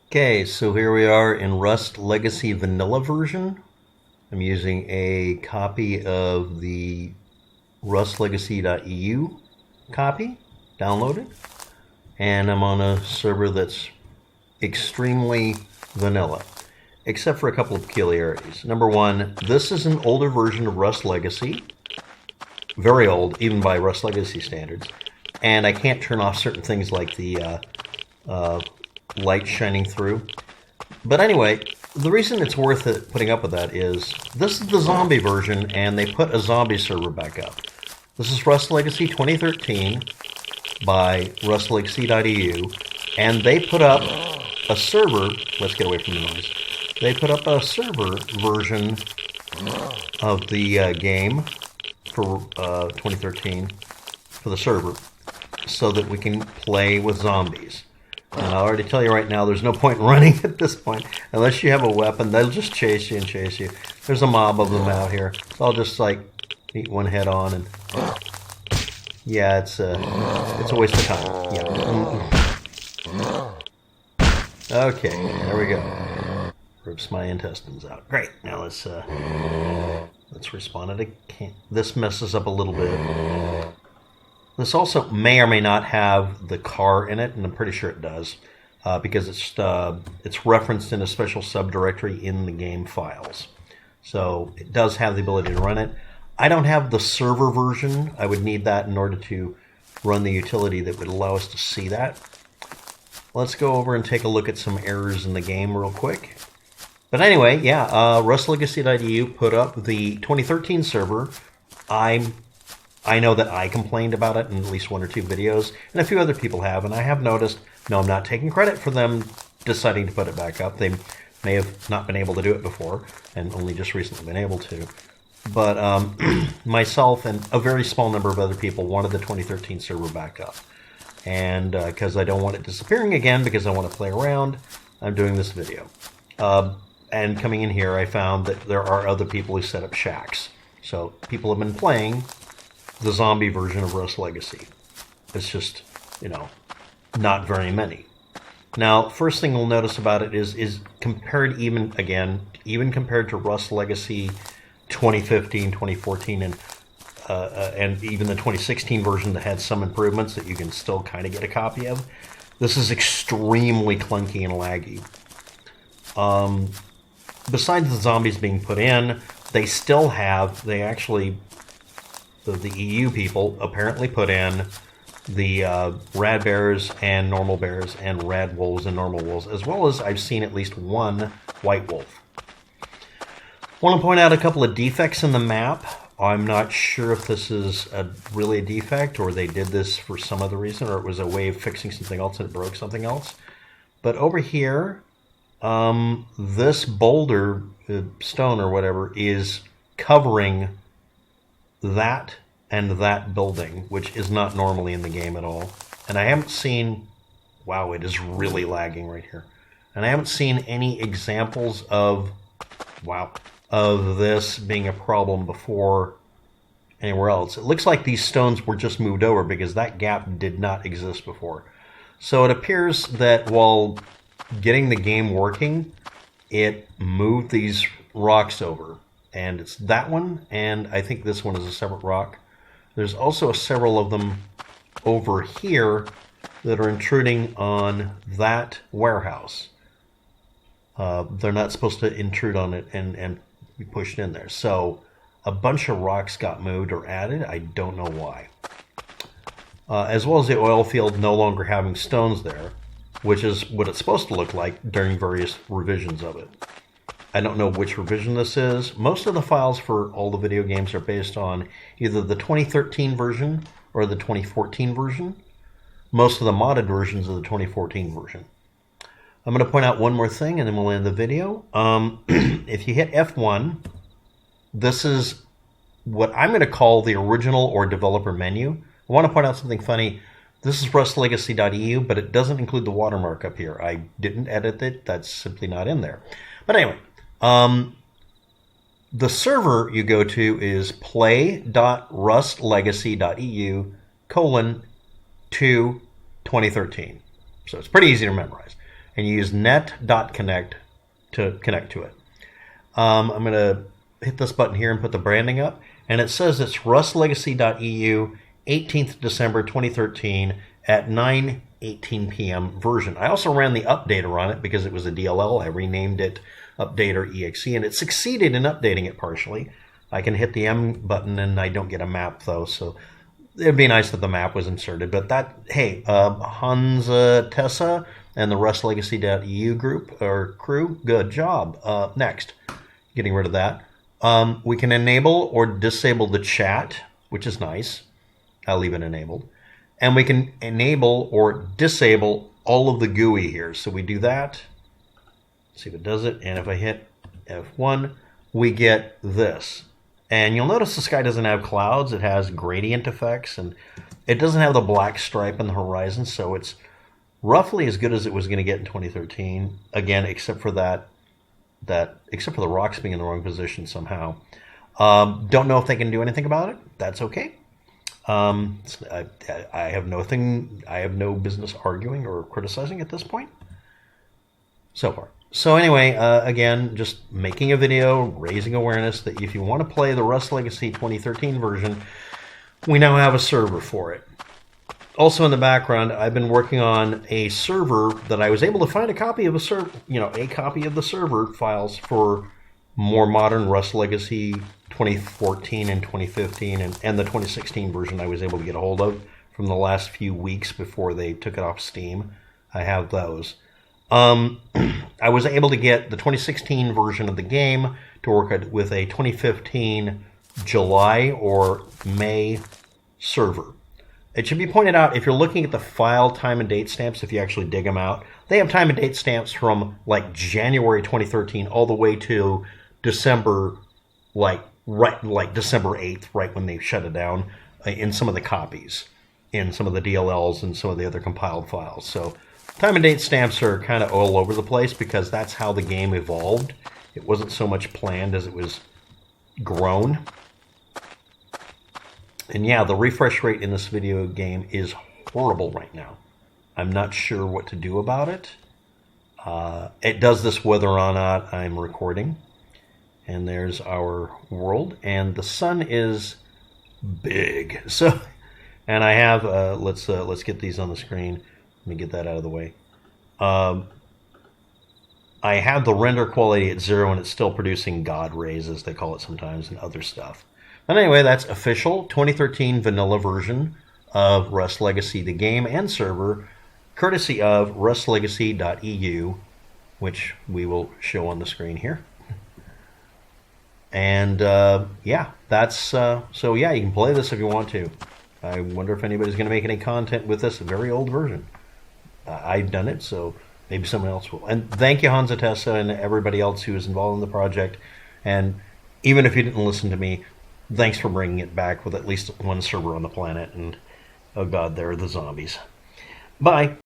Okay, so here we are in Rust Legacy Vanilla version. I'm using a copy of the rustlegacy.eu copy, downloaded, and I'm on a server that's extremely vanilla, except for a couple of peculiarities. Number one, this is an older version of Rust Legacy, very old, even by Rust Legacy standards, and I can't turn off certain things like the light shining through. But anyway, the reason it's worth it putting up with that is this is the zombie version, and they put a zombie server back up. This is Rust Legacy 2013 by rustlegacy.eu, and they put up a server. Let's get away from the noise. They put up a server version of the game for 2013 for the server so that we can play with zombies. And I'll already tell you right now, there's no point in running at this point. Unless you have a weapon, they'll just chase you and chase you. There's a mob of them out here. So I'll just, like, eat one head on and... Yeah, it's a waste of time. Yeah. Okay, there we go. Rips my intestines out. Great. Now let's respawn it again. This messes up a little bit. This also may or may not have the car in it, and I'm pretty sure it does, because it's referenced in a special subdirectory in the game files. So it does have the ability to run it. I don't have the server version. I would need that in order to run the utility that would allow us to see that. Let's go over and take a look at some errors in the game real quick. But anyway, yeah, rustlegacy.eu put up the 2013 server. I know that I complained about it in at least one or two videos, and a few other people have, and I have noticed, no, I'm not taking credit for them deciding to put it back up. They may have not been able to do it before, and only just recently been able to. But myself and a very small number of other people wanted the 2013 server back up. And because I don't want it disappearing again, because I want to play around, I'm doing this video. And coming in here, I found that there are other people who set up shacks. So people have been playing the zombie version of Rust Legacy. It's just, not very many. Now, first thing you'll notice about it is compared even compared to Rust Legacy 2015, 2014, and even the 2016 version that had some improvements that you can still kind of get a copy of, this is extremely clunky and laggy. Besides the zombies being put in, they actually, the EU people apparently put in the rad bears and normal bears and rad wolves and normal wolves, as well as I've seen at least one white wolf. I want to point out a couple of defects in the map. I'm not sure if this is really a defect or they did this for some other reason or it was a way of fixing something else and it broke something else. But over here, this boulder, stone or whatever, is covering that and that building, which is not normally in the game at all. And I haven't seen... Wow, it is really lagging right here. And I haven't seen any examples of... Wow. Of this being a problem before anywhere else. It looks like these stones were just moved over because that gap did not exist before. So it appears that while getting the game working, it moved these rocks over. And it's that one, and I think this one is a separate rock. There's also several of them over here that are intruding on that warehouse. They're not supposed to intrude on it and be pushed in there. So a bunch of rocks got moved or added. I don't know why. As well as the oil field no longer having stones there, which is what it's supposed to look like during various revisions of it. I don't know which revision this is. Most of the files for all the video games are based on either the 2013 version or the 2014 version. Most of the modded versions are the 2014 version. I'm going to point out one more thing and then we'll end the video. If you hit F1, this is what I'm going to call the original or developer menu. I want to point out something funny. This is rustlegacy.eu, but it doesn't include the watermark up here. I didn't edit it. That's simply not in there. But anyway, the server you go to is play.rustlegacy.eu:2 2013. So it's pretty easy to memorize. and you use net.connect to connect to it. I'm going to hit this button here and put the branding up, and it says it's rustlegacy.eu 18th December 2013 at 9:18 p.m. version. I also ran the updater on it because it was a DLL. I renamed it updater exe, and it succeeded in updating it partially. I can hit the M button and I don't get a map though, so it'd be nice if the map was inserted. But that, hey, Hans Tessa and the rustlegacy.eu group or crew, good job. Next, getting rid of that. We can enable or disable the chat, which is nice. I'll leave it enabled. And we can enable or disable all of the GUI here. So we do that. See if it does it. And if I hit F1, we get this. And you'll notice the sky doesn't have clouds. It has gradient effects, and it doesn't have the black stripe on the horizon. So it's roughly as good as it was going to get in 2013. Again, except for except for the rocks being in the wrong position somehow. Don't know if they can do anything about it. That's okay. I have no business arguing or criticizing at this point so far. So anyway, again, just making a video, raising awareness that if you want to play the Rust Legacy 2013 version, we now have a server for it. Also in the background, I've been working on a server that I was able to find a copy of a copy of the server files for more modern Rust Legacy 2014 and 2015 and the 2016 version I was able to get a hold of from the last few weeks before they took it off Steam. I have those. I was able to get the 2016 version of the game to work with a 2015 July or May server. It should be pointed out, if you're looking at the file time and date stamps, if you actually dig them out, they have time and date stamps from like January 2013 all the way to December, like December 8th, right when they shut it down, in some of the copies, in some of the DLLs and some of the other compiled files. So time and date stamps are kind of all over the place because that's how the game evolved. It wasn't so much planned as it was grown. And yeah, the refresh rate in this video game is horrible right now. I'm not sure what to do about it. It does this whether or not I'm recording. And there's our world. And the sun is big. So, and I have, let's get these on the screen. Let me get that out of the way. I have the render quality at 0 and it's still producing God rays, as they call it sometimes, and other stuff. But anyway, that's official 2013 vanilla version of Rust Legacy, the game and server, courtesy of rustlegacy.eu, which we will show on the screen here. And yeah, that's so yeah, you can play this if you want to. I wonder if anybody's going to make any content with this very old version. I've done it, so maybe someone else will. And thank you, Hans Tessa, and everybody else who is involved in the project. And even if you didn't listen to me, thanks for bringing it back with at least one server on the planet. And oh god, there are the zombies. Bye.